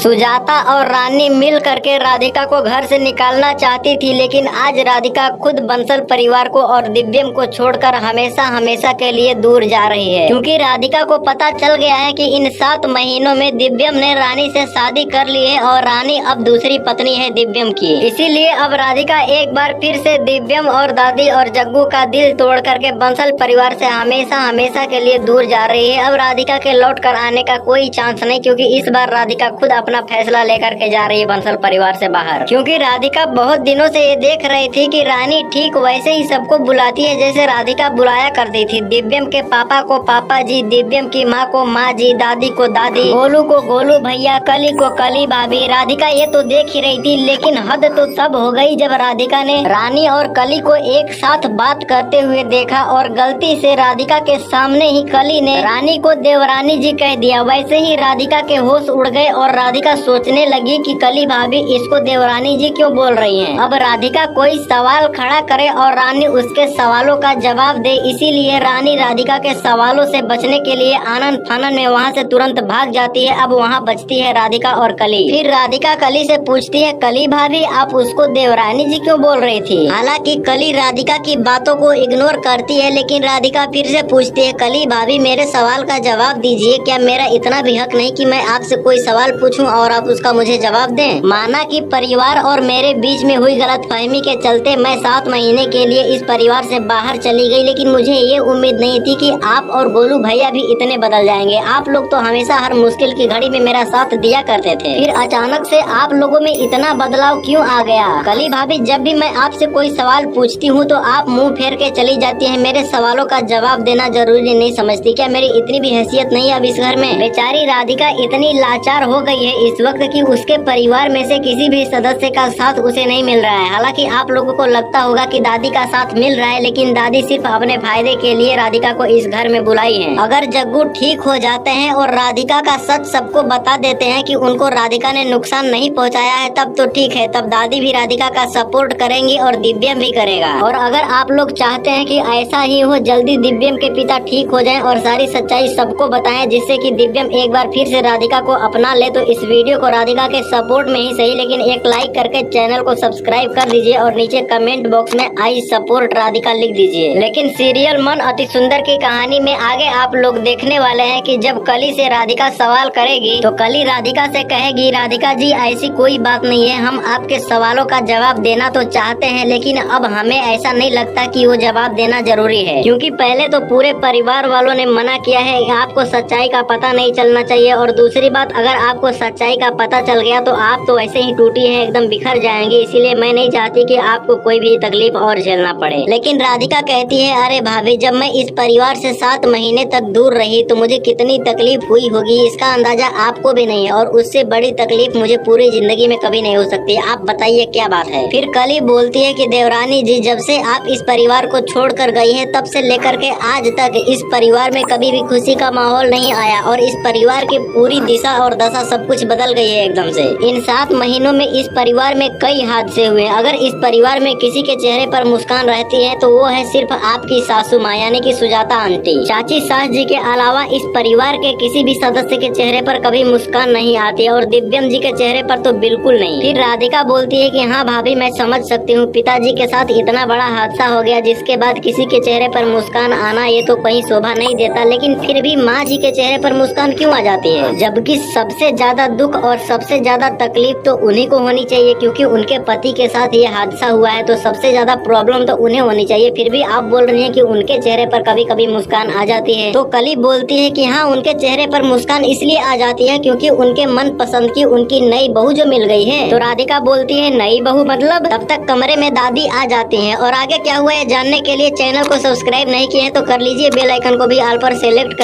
सुजाता और रानी मिल करके राधिका को घर से निकालना चाहती थी, लेकिन आज राधिका खुद बंसल परिवार को और दिव्यम को छोड़कर हमेशा हमेशा के लिए दूर जा रही है, क्योंकि राधिका को पता चल गया है कि इन 7 महीनों में दिव्यम ने रानी से शादी कर ली है और रानी अब दूसरी पत्नी है दिव्यम की। इसीलिए अब राधिका एक बार फिर से दिव्यम और दादी और जग्गू का दिल तोड़ करके बंसल परिवार से हमेशा हमेशा के लिए दूर जा रही है। अब राधिका के लौट कर आने का कोई चांस नहीं, क्योंकि इस बार राधिका खुद अपना फैसला लेकर के जा रही है बंसल परिवार से बाहर। क्योंकि राधिका बहुत दिनों से ये देख रही थी कि रानी ठीक वैसे ही सबको बुलाती है जैसे राधिका बुलाया करती थी। दिव्यम के पापा को पापा जी, दिव्यम की माँ को माँ जी, दादी को दादी, गोलू को गोलू भैया, कली को कली भाभी। राधिका ये तो देख ही रही थी, लेकिन हद तो तब हो गई जब राधिका ने रानी और कली को एक साथ बात करते हुए देखा और गलती से राधिका के सामने ही कली ने रानी को देवरानी जी कह दिया। वैसे ही राधिका के होश उड़ गए और राधिका सोचने लगी कि कली भाभी इसको देवरानी जी क्यों बोल रही हैं। अब राधिका कोई सवाल खड़ा करे और रानी उसके सवालों का जवाब दे, इसीलिए रानी राधिका के सवालों से बचने के लिए आनन फानन में वहाँ से तुरंत भाग जाती है। अब वहाँ बचती है राधिका और कली। फिर राधिका कली से पूछती है, कली भाभी आप उसको देवरानी जी क्यों बोल रही थी। हालांकि कली राधिका की बातों को इग्नोर करती है, लेकिन राधिका फिर से पूछती है, कली भाभी मेरे सवाल का जवाब दीजिए, क्या मेरा इतना भी हक नहीं कि मैं आपसे कोई सवाल पूछूं और आप उसका मुझे जवाब दें। माना कि परिवार और मेरे बीच में हुई गलतफहमी के चलते मैं 7 महीने के लिए इस परिवार से बाहर चली गई, लेकिन मुझे ये उम्मीद नहीं थी कि आप और गोलू भैया भी इतने बदल जाएंगे। आप लोग तो हमेशा हर मुश्किल की घड़ी में मेरा साथ दिया करते थे, फिर अचानक से आप लोगों में इतना बदलाव क्यों आ गया। कली भाभी जब भी मैं आपसे कोई सवाल पूछती हूँ तो आप मुँह फेर के चली जाती है, मेरे सवालों का जवाब देना जरूरी नहीं समझती। क्या मेरी इतनी भी हैसियत नहीं है अब इस घर में। बेचारी राधिका इतनी लाचार हो गई है इस वक्त कि उसके परिवार में से किसी भी सदस्य का साथ उसे नहीं मिल रहा है। हालांकि आप लोगों को लगता होगा कि दादी का साथ मिल रहा है, लेकिन दादी सिर्फ अपने फायदे के लिए राधिका को इस घर में बुलाई है। अगर जग्गू ठीक हो जाते हैं और राधिका का सच सबको बता देते हैं कि उनको राधिका ने नुकसान नहीं पहुंचाया है, तब तो ठीक है, तब दादी भी राधिका का सपोर्ट करेंगी और दिव्यम भी करेगा। और अगर आप लोग चाहते हैं कि ऐसा ही हो, जल्दी दिव्यम के पिता ठीक हो जाएं और सारी सच्चाई सबको बताएं, जिससे कि दिव्यम एक बार फिर से राधिका को अपना ले, तो इस वीडियो को राधिका के सपोर्ट में ही सही लेकिन एक लाइक करके चैनल को सब्सक्राइब कर दीजिए और नीचे कमेंट बॉक्स में आई सपोर्ट राधिका लिख दीजिए। लेकिन सीरियल मन अति सुंदर की कहानी में आगे आप लोग देखने वाले हैं कि जब कली से राधिका सवाल करेगी तो कली राधिका से कहेगी, राधिका जी ऐसी कोई बात नहीं है, हम आपके सवालों का जवाब देना तो चाहते हैं, लेकिन अब हमें ऐसा नहीं लगता कि वो जवाब देना जरूरी है, क्योंकि पहले तो पूरे परिवार वालों ने मना किया है, आपको सच्चाई का पता नहीं चलना चाहिए, और दूसरी बात अगर आपको सच्चाई का पता चल गया तो आप तो ऐसे ही टूटी हैं, एकदम बिखर जाएंगे, इसीलिए मैं नहीं चाहती कि आपको कोई भी तकलीफ और झेलना पड़े। लेकिन राधिका कहती है, अरे भाभी जब मैं इस परिवार से 7 महीने तक दूर रही तो मुझे कितनी तकलीफ हुई होगी इसका अंदाजा आपको भी नहीं है, और उससे बड़ी तकलीफ मुझे पूरी जिंदगी में कभी नहीं हो सकती। आप बताइए क्या बात है। फिर कली बोलती है कि देवरानी जी जब से आप इस परिवार को छोड़कर गई हैं तब से लेकर के आज तक इस परिवार में कभी भी खुशी का माहौल नहीं आया, और इस परिवार की पूरी दिशा और दशा सब कुछ बदल गई है एकदम से। इन 7 महीनों में इस परिवार में कई हादसे हुए। अगर इस परिवार में किसी के चेहरे पर मुस्कान रहती है तो वो है सिर्फ आपकी सासू माँ यानी कि सुजाता आंटी। चाची सास जी के अलावा इस परिवार के किसी भी सदस्य के चेहरे पर कभी मुस्कान नहीं आती, और दिव्यम जी के चेहरे पर तो बिल्कुल नहीं। फिर राधिका बोलती है कि हाँ भाभी मैं समझ सकती हूँ, पिताजी के साथ इतना बड़ा हादसा हो गया जिसके बाद किसी के चेहरे पर मुस्कान आना ये तो कहीं शोभा नहीं देता, लेकिन फिर भी माँ जी के चेहरे पर मुस्कान क्यों आ जाती है, जबकि सबसे ज्यादा दुख और सबसे ज्यादा तकलीफ तो उन्हीं को होनी चाहिए, क्योंकि उनके पति के साथ ये हादसा हुआ है, तो सबसे ज्यादा प्रॉब्लम तो उन्हें होनी चाहिए। फिर भी आप बोल रही हैं कि उनके चेहरे पर कभी कभी मुस्कान आ जाती है। तो कली बोलती है कि हाँ उनके चेहरे पर मुस्कान इसलिए आ जाती है क्योंकि उनके मन पसंद की उनकी नई बहू जो मिल गई है। तो राधिका बोलती है, नई बहू मतलब? तब तक कमरे में दादी आ जाती हैं, और आगे क्या हुआ है जानने के लिए चैनल को सब्सक्राइब नहीं किए हैं तो कर लीजिए, बेल आइकन को भी ऑल पर सेलेक्ट कर